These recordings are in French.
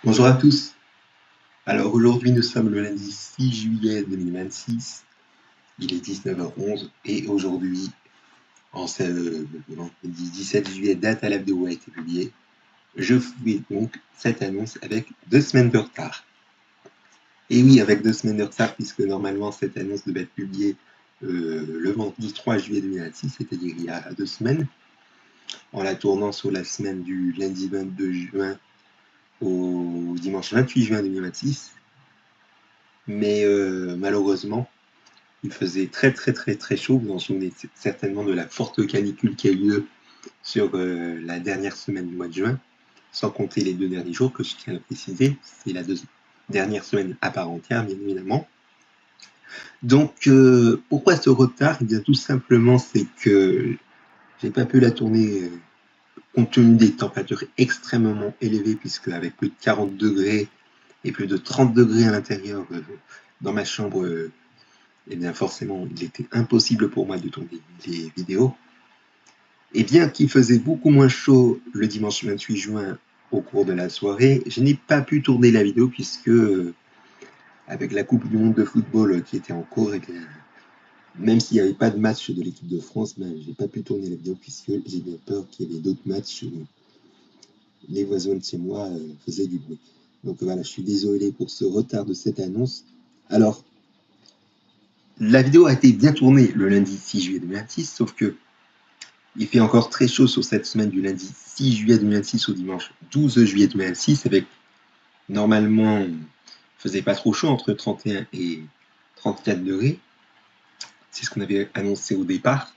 Bonjour à tous. Alors aujourd'hui nous sommes le lundi 6 juillet 2026. Il est 19h11 et aujourd'hui, en ce vendredi 17 juillet, date à la vidéo a été publiée. Je fais donc cette annonce avec 2 semaines de retard. Et oui, avec 2 semaines de retard puisque normalement cette annonce devait être publiée le vendredi 3 juillet 2026, c'est-à-dire il y a 2 semaines, en la tournant sur la semaine du lundi 22 juin au dimanche 28 juin 2026. Mais malheureusement, il faisait très chaud. Vous vous en souvenez certainement de la forte canicule qui a eu lieu sur la dernière semaine du mois de juin, sans compter les 2 derniers jours que je tiens à préciser. C'est la dernière semaine à part entière, bien évidemment. Donc, pourquoi ce retard? Eh bien, tout simplement, c'est que j'ai pas pu la tourner compte tenu des températures extrêmement élevées, puisque avec plus de 40 degrés et plus de 30 degrés à l'intérieur dans ma chambre, et bien forcément, il était impossible pour moi de tourner les vidéos. Et bien qu'il faisait beaucoup moins chaud le dimanche 28 juin au cours de la soirée, je n'ai pas pu tourner la vidéo puisque, avec la Coupe du Monde de football qui était en cours, et bien, même s'il n'y avait pas de match de l'équipe de France, ben, j'ai pas pu tourner la vidéo puisque j'ai bien peur qu'il y avait d'autres matchs. Les voisins de chez moi faisaient du bruit. Donc voilà, je suis désolé pour ce retard de cette annonce. Alors, la vidéo a été bien tournée le lundi 6 juillet 2026, sauf que il fait encore très chaud sur cette semaine du lundi 6 juillet 2026 au dimanche 12 juillet 2026, avec normalement, il faisait pas trop chaud, entre 31 et 34 degrés. C'est ce qu'on avait annoncé au départ.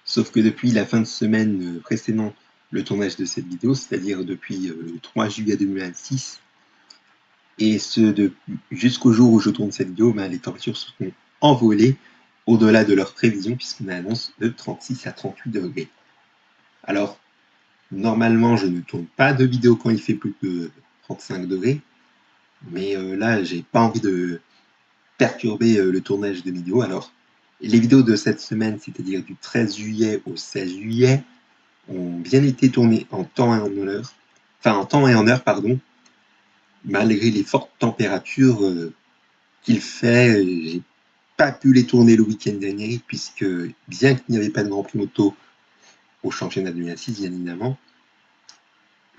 Sauf que depuis la fin de semaine précédant le tournage de cette vidéo, c'est-à-dire depuis le 3 juillet 2026, et ce jusqu'au jour où je tourne cette vidéo, ben, les températures se sont envolées au-delà de leur prévision, puisqu'on annonce de 36 à 38 degrés. Alors, normalement, je ne tourne pas de vidéo quand il fait plus de 35 degrés, mais là, j'ai pas envie de perturber le tournage de vidéos. Alors, les vidéos de cette semaine, c'est-à-dire du 13 juillet au 16 juillet, ont bien été tournées en temps et en heure, pardon, malgré les fortes températures qu'il fait. J'ai pas pu les tourner le week-end dernier, puisque bien qu'il n'y avait pas de Grand Prix moto au championnat 2006, bien évidemment,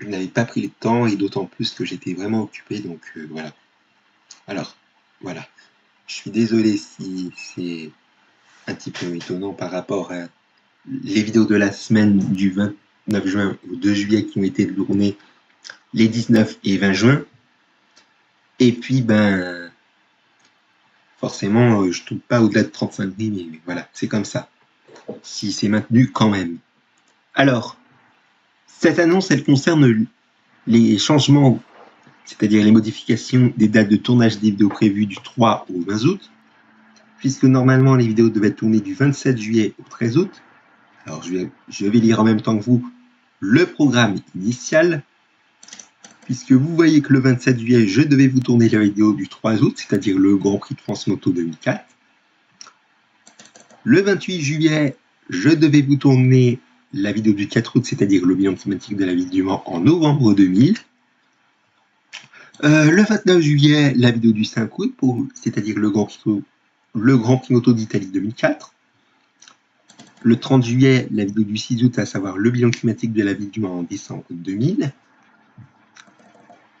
je n'avais pas pris le temps, et d'autant plus que j'étais vraiment occupé, donc voilà. Alors, voilà. Je suis désolé si c'est un petit peu étonnant par rapport à les vidéos de la semaine du 29 juin au 2 juillet qui ont été tournées les 19 et 20 juin. Et puis, ben, forcément, je ne tourne pas au-delà de 35 degrés, mais voilà, c'est comme ça. Si c'est maintenu quand même. Alors, cette annonce, elle concerne les changements, c'est-à-dire les modifications des dates de tournage des vidéos prévues du 3 au 20 août, puisque normalement les vidéos devaient être tournées du 27 juillet au 13 août. Alors je vais lire en même temps que vous le programme initial, puisque vous voyez que le 27 juillet, je devais vous tourner la vidéo du 3 août, c'est-à-dire le Grand Prix de France Moto 2004. Le 28 juillet, je devais vous tourner la vidéo du 4 août, c'est-à-dire le bilan climatique de la ville du Mans en novembre 2000. Le 29 juillet, la vidéo du 5 août, c'est-à-dire le Grand Prix Moto d'Italie 2004. Le 30 juillet, la vidéo du 6 août, à savoir le bilan climatique de la ville du Mans en décembre 2000.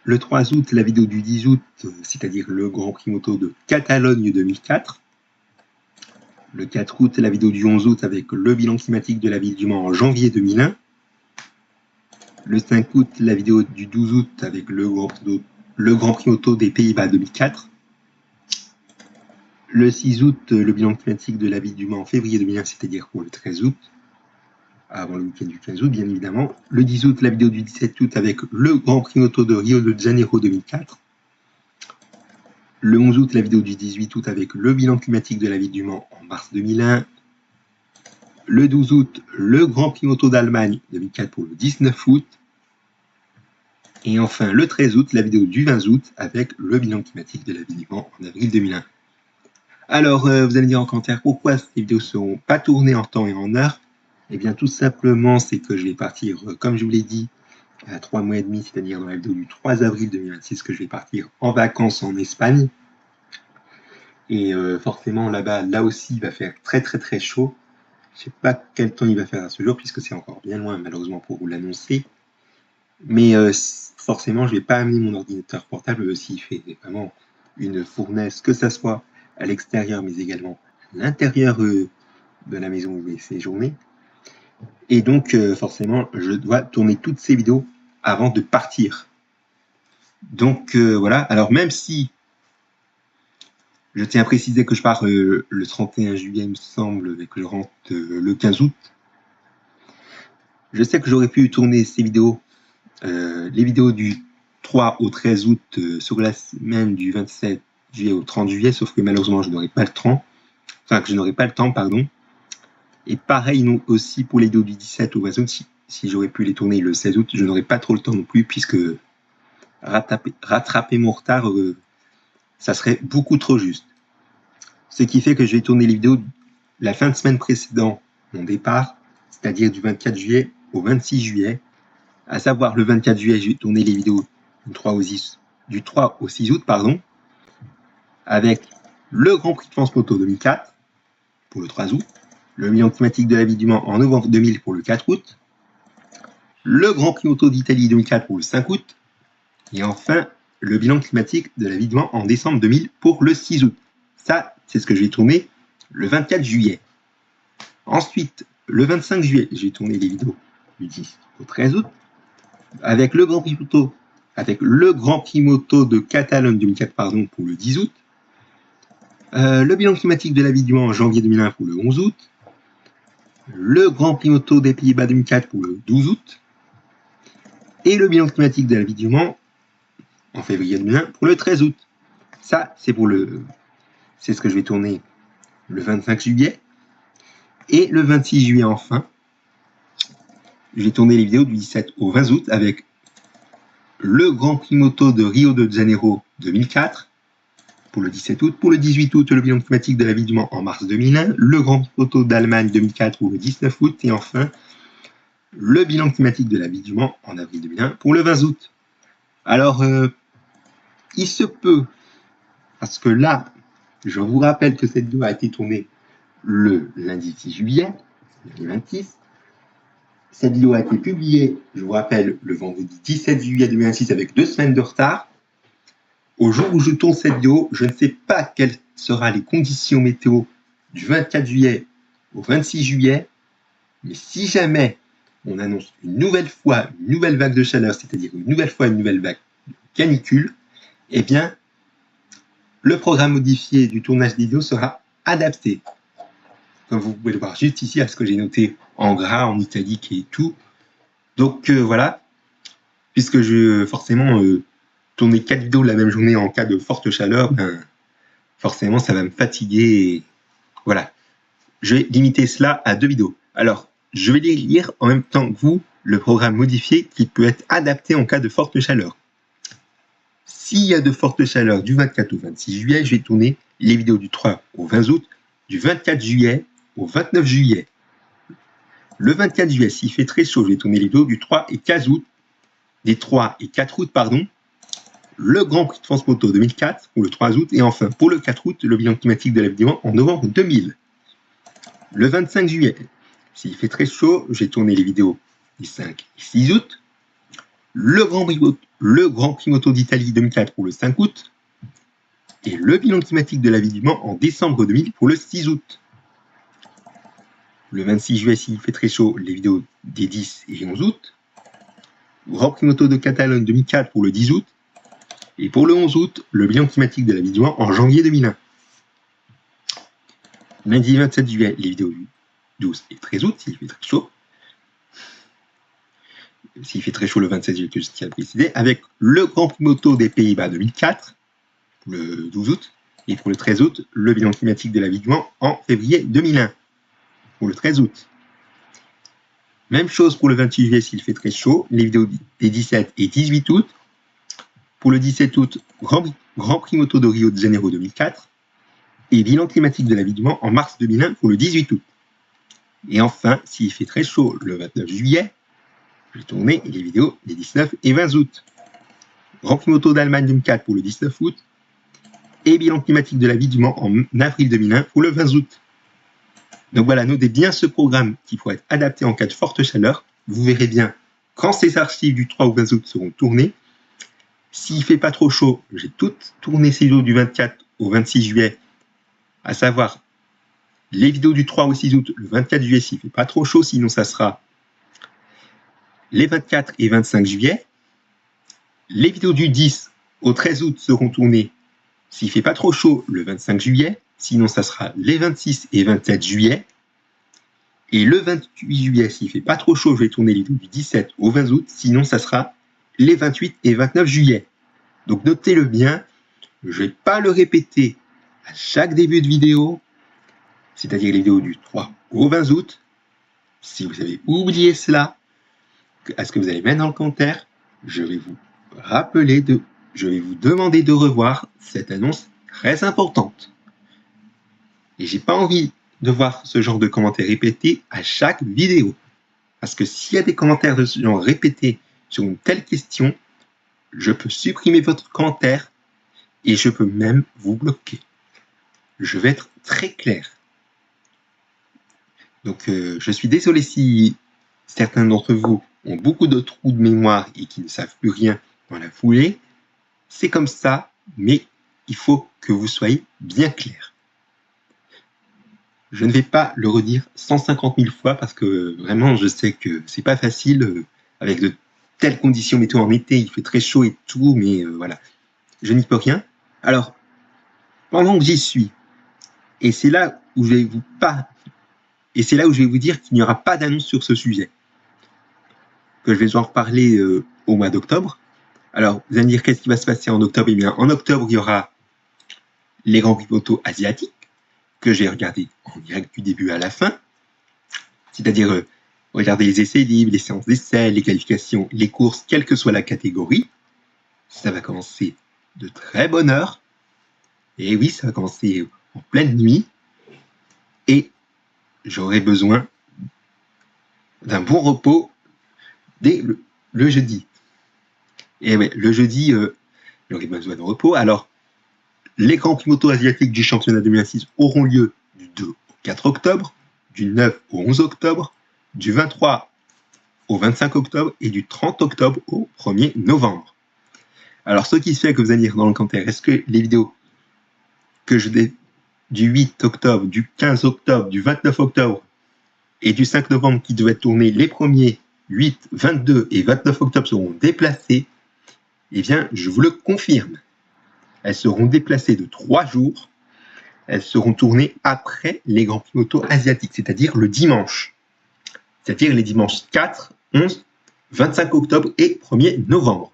Le 3 août, la vidéo du 10 août, c'est-à-dire le Grand Prix moto de Catalogne 2004. Le 4 août, la vidéo du 11 août avec le bilan climatique de la ville du Mans en janvier 2001. Le 5 août, la vidéo du 12 août avec le Grand Prix moto des Pays-Bas 2004. Le 6 août, le bilan climatique de la ville du Mans en février 2001, c'est-à-dire pour le 13 août, avant le week-end du 15 août, bien évidemment. Le 10 août, la vidéo du 17 août avec le Grand Prix moto de Rio de Janeiro 2004. Le 11 août, la vidéo du 18 août avec le bilan climatique de la ville du Mans en mars 2001. Le 12 août, le Grand Prix moto d'Allemagne 2004 pour le 19 août. Et enfin, le 13 août, la vidéo du 20 août avec le bilan climatique de la ville du Mans en avril 2001. Alors, vous allez me dire en commentaire pourquoi ces vidéos ne seront pas tournées en temps et en heure. Eh bien, tout simplement, c'est que je vais partir, comme je vous l'ai dit, à 3 mois et demi, c'est-à-dire dans la vidéo du 3 avril 2026 que je vais partir en vacances en Espagne. Et forcément là-bas, là aussi, il va faire très chaud. Je sais pas quel temps il va faire à ce jour, puisque c'est encore bien loin malheureusement pour vous l'annoncer. Mais forcément, je vais pas amener mon ordinateur portable s'il fait vraiment une fournaise, que ça soit à l'extérieur, mais également à l'intérieur de la maison où je vais séjourner. Et donc, forcément, je dois tourner toutes ces vidéos avant de partir. Donc, voilà. Alors, même si je tiens à préciser que je pars le 31 juillet, il me semble, et que je rentre le 15 août, je sais que j'aurais pu tourner ces vidéos, les vidéos du 3 au 13 août sur la semaine du 27 juillet au 30 juillet, sauf que malheureusement, je n'aurai pas le temps. Enfin, que je n'aurai pas le temps, pardon. Et pareil, nous aussi pour les vidéos du 17 au 20 août, si j'aurais pu les tourner le 16 août, je n'aurais pas trop le temps non plus, puisque rattraper mon retard, ça serait beaucoup trop juste. Ce qui fait que je vais tourner les vidéos la fin de semaine précédant mon départ, c'est-à-dire du 24 juillet au 26 juillet. À savoir, le 24 juillet, je vais tourner les vidéos du 3 au 6 août, avec le Grand Prix de France Moto 2004 pour le 3 août, le bilan climatique de la Ville du Mans en novembre 2000 pour le 4 août, le Grand Prix Moto d'Italie 2004 pour le 5 août, et enfin le bilan climatique de la Ville du Mans en décembre 2000 pour le 6 août. Ça, c'est ce que je vais tourner le 24 juillet. Ensuite, le 25 juillet, je vais tourner les vidéos du 10 au 13 août, avec le Grand Prix Moto de Catalogne 2004 pour le 10 août, le bilan climatique de la Ville du Mans en janvier 2001 pour le 11 août, le Grand Prix Moto des Pays-Bas 2004 pour le 12 août, et le bilan climatique de la Ville du Mans en février 2001 pour le 13 août. Ça, c'est ce que je vais tourner le 25 juillet. Et le 26 juillet, enfin, je vais tourner les vidéos du 17 au 20 août avec le Grand Prix Moto de Rio de Janeiro 2004 pour le 17 août. Pour le 18 août, le bilan climatique de la Ville du Mans en mars 2001. Le Grand Prix Moto d'Allemagne 2004 pour le 19 août. Et enfin, le bilan climatique de la Ville du Mans en avril 2001 pour le 20 août. Alors, il se peut, parce que là, je vous rappelle que cette vidéo a été tournée le lundi 6 juillet 2026. Cette vidéo a été publiée, je vous rappelle, le vendredi 17 juillet 2026 avec 2 semaines de retard. Au jour où je tourne cette vidéo, je ne sais pas quelles seront les conditions météo du 24 juillet au 26 juillet, mais si jamais on annonce une nouvelle vague de chaleur, c'est-à-dire une nouvelle vague de canicule, eh bien, le programme modifié du tournage des vidéos sera adapté. Comme vous pouvez le voir juste ici, à ce que j'ai noté en gras, en italique et tout. Donc voilà, puisque je forcément tourner 4 vidéos la même journée en cas de forte chaleur, forcément ça va me fatiguer. Et voilà, je vais limiter cela à 2 vidéos. Alors, je vais les lire en même temps que vous, le programme modifié qui peut être adapté en cas de forte chaleur. S'il y a de fortes chaleurs du 24 au 26 juillet, je vais tourner les vidéos du 3 au 20 août, du 24 juillet au 29 juillet. Le 24 juillet, s'il fait très chaud, je vais tourner les vidéos du 3 et 15 août, des 3 et 4 août, le Grand Prix de France Moto 2004 pour le 3 août, et enfin pour le 4 août, le bilan climatique de la Ville du Mans en novembre 2000. Le 25 juillet, s'il fait très chaud, je vais tourner les vidéos du 5 et 6 août, le Grand Prix Moto d'Italie 2004 pour le 5 août, et le bilan climatique de la Ville du Mans en décembre 2000 pour le 6 août. Le 26 juillet, s'il fait très chaud, les vidéos des 10 et 11 août, Grand Prix Moto de Catalogne 2004 pour le 10 août, et pour le 11 août, le bilan climatique de la Ville du Mans en janvier 2001. Lundi 27 juillet, les vidéos du 12 et 13 août, s'il fait très chaud. S'il fait très chaud le 27 juillet, que je tiens à préciser, avec le Grand Prix Moto des Pays-Bas 2004, le 12 août, et pour le 13 août, le bilan climatique de la Ville du Mans en février 2001, pour le 13 août. Même chose pour le 28 juillet, s'il fait très chaud, les vidéos des 17 et 18 août. Pour le 17 août, Grand Prix Moto de Rio de Janeiro 2004, et bilan climatique de la Ville du Mans en mars 2001 pour le 18 août. Et enfin, s'il fait très chaud le 29 juillet, Je vais tourner les vidéos des 19 et 20 août. Grand Prix moto d'Allemagne 2004 pour le 19 août. Et bilan climatique de la vie du Mans en avril 2001 pour le 20 août. Donc voilà, notez bien ce programme qui pourrait être adapté en cas de forte chaleur. Vous verrez bien quand ces archives du 3 au 20 août seront tournées. S'il ne fait pas trop chaud, j'ai toutes tourné ces vidéos du 24 au 26 juillet, à savoir les vidéos du 3 au 6 août, le 24 juillet s'il ne fait pas trop chaud, sinon ça sera les 24 et 25 juillet. Les vidéos du 10 au 13 août seront tournées s'il ne fait pas trop chaud le 25 juillet, sinon ça sera les 26 et 27 juillet. Et le 28 juillet, s'il ne fait pas trop chaud, je vais tourner les vidéos du 17 au 20 août, sinon ça sera les 28 et 29 juillet. Donc notez-le bien, je ne vais pas le répéter à chaque début de vidéo, c'est-à-dire les vidéos du 3 au 20 août. Si vous avez oublié cela, à ce que vous allez mettre dans le commentaire, je vais vous je vais vous demander de revoir cette annonce très importante. Et j'ai pas envie de voir ce genre de commentaires répétés à chaque vidéo. Parce que s'il y a des commentaires de ce genre répétés sur une telle question, je peux supprimer votre commentaire et je peux même vous bloquer. Je vais être très clair. Donc je suis désolé si certains d'entre vous ont beaucoup de trous de mémoire et qui ne savent plus rien dans la foulée. C'est comme ça, mais il faut que vous soyez bien clair. Je ne vais pas le redire 150 000 fois parce que vraiment je sais que c'est pas facile avec de telles conditions météo en été, il fait très chaud et tout, mais voilà, je n'y peux rien. Alors, pendant que j'y suis, et c'est là où je vais vous dire qu'il n'y aura pas d'annonce sur ce sujet, que je vais en reparler au mois d'octobre. Alors, vous allez me dire qu'est-ce qui va se passer en octobre? Eh bien, en octobre, il y aura les Grands Prix moto asiatiques, que j'ai regardé en direct du début à la fin, c'est-à-dire regarder les essais libres, les séances d'essais, les qualifications, les courses, quelle que soit la catégorie. Ça va commencer de très bonne heure. Et oui, ça va commencer en pleine nuit. Et j'aurai besoin d'un bon repos dès le jeudi. Et ouais, le jeudi, j'aurai besoin de repos. Alors, les Grands Prix moto asiatiques du championnat 2006 auront lieu du 2 au 4 octobre, du 9 au 11 octobre, du 23 au 25 octobre et du 30 octobre au 1er novembre. Alors, ce qui se fait que vous allez dire dans le commentaire, est-ce que les vidéos que je dis du 8 octobre, du 15 octobre, du 29 octobre et du 5 novembre qui devaient tourner les premiers 8, 22 et 29 octobre seront déplacées? Eh bien, je vous le confirme. Elles seront déplacées de 3 jours. Elles seront tournées après les Grands Prix moto asiatiques, c'est-à-dire le dimanche. C'est-à-dire les dimanches 4, 11, 25 octobre et 1er novembre.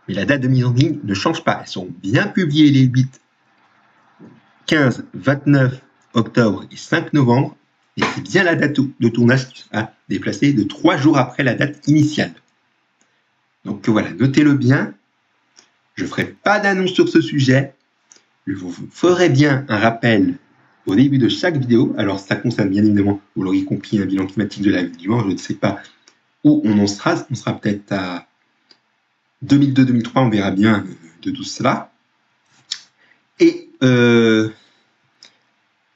Mais la date de mise en ligne ne change pas. Elles sont bien publiées les 8, 15, 29 octobre et 5 novembre. Et c'est bien la date de tournage qui sera déplacée de 3 jours après la date initiale. Donc voilà, notez-le bien. Je ne ferai pas d'annonce sur ce sujet. Je vous ferai bien un rappel au début de chaque vidéo. Alors ça concerne bien évidemment, vous l'aurez compris, un bilan climatique de la vie du Mans. Je ne sais pas où on en sera. On sera peut-être à 2002-2003, on verra bien de tout cela. Et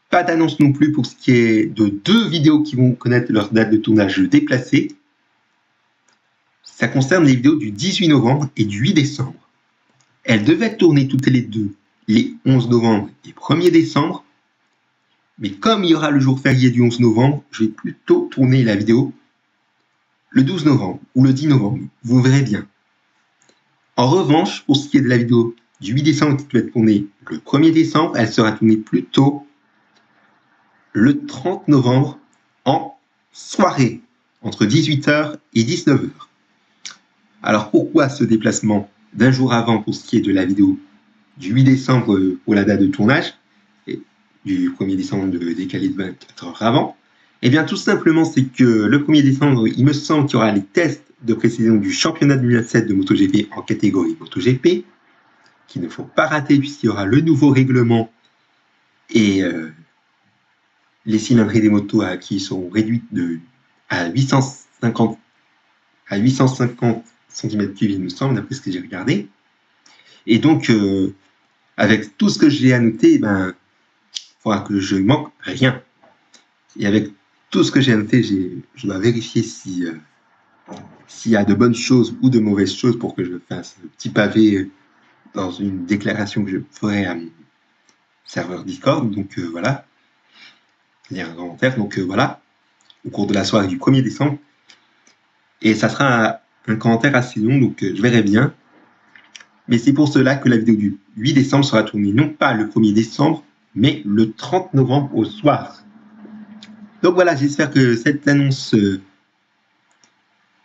pas d'annonce non plus pour ce qui est de 2 vidéos qui vont connaître leur date de tournage déplacée. Ça concerne les vidéos du 18 novembre et du 8 décembre. Elles devaient tourner toutes les deux les 11 novembre et 1er décembre. Mais comme il y aura le jour férié du 11 novembre, je vais plutôt tourner la vidéo le 12 novembre ou le 10 novembre. Vous verrez bien. En revanche, pour ce qui est de la vidéo du 8 décembre qui devait être tournée le 1er décembre, elle sera tournée plutôt le 30 novembre en soirée, entre 18h et 19h. Alors pourquoi ce déplacement d'un jour avant pour ce qui est de la vidéo du 8 décembre pour la date de tournage et du 1er décembre de décaler de 24 heures avant? Eh bien tout simplement c'est que le 1er décembre, il me semble qu'il y aura les tests de précision du championnat 2007 de MotoGP en catégorie MotoGP, qu'il ne faut pas rater puisqu'il y aura le nouveau règlement et les cylindrées des motos qui seront réduites à 850 à 850 cm3, il me semble, d'après ce que j'ai regardé. Et donc, avec tout ce que j'ai annoté, il faudra que je manque rien. Et avec tout ce que j'ai annoté, je dois vérifier s'il y a de bonnes choses ou de mauvaises choses pour que je fasse un petit pavé dans une déclaration que je ferai à mon serveur Discord. Donc voilà, il y a un commentaire. Donc voilà, au cours de la soirée du 1er décembre. Et ça sera un commentaire assez long, donc je verrai bien. Mais c'est pour cela que la vidéo du 8 décembre sera tournée non pas le 1er décembre, mais le 30 novembre au soir. Donc voilà, j'espère que cette annonce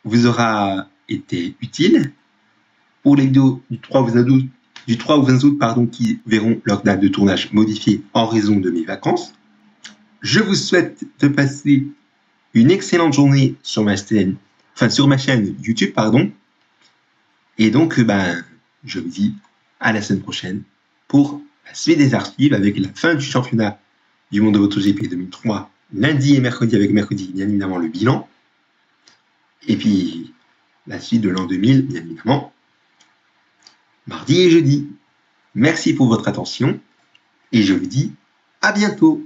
vous aura été utile. Pour les vidéos du 3 au 20 août, qui verront leur date de tournage modifiée en raison de mes vacances, je vous souhaite de passer une excellente journée sur ma chaîne YouTube, Et donc, je vous dis à la semaine prochaine pour la suite des archives avec la fin du championnat du monde de MotoGP 2003, lundi et mercredi, avec mercredi, bien évidemment, le bilan. Et puis, la suite de l'an 2000, bien évidemment, mardi et jeudi. Merci pour votre attention et je vous dis à bientôt.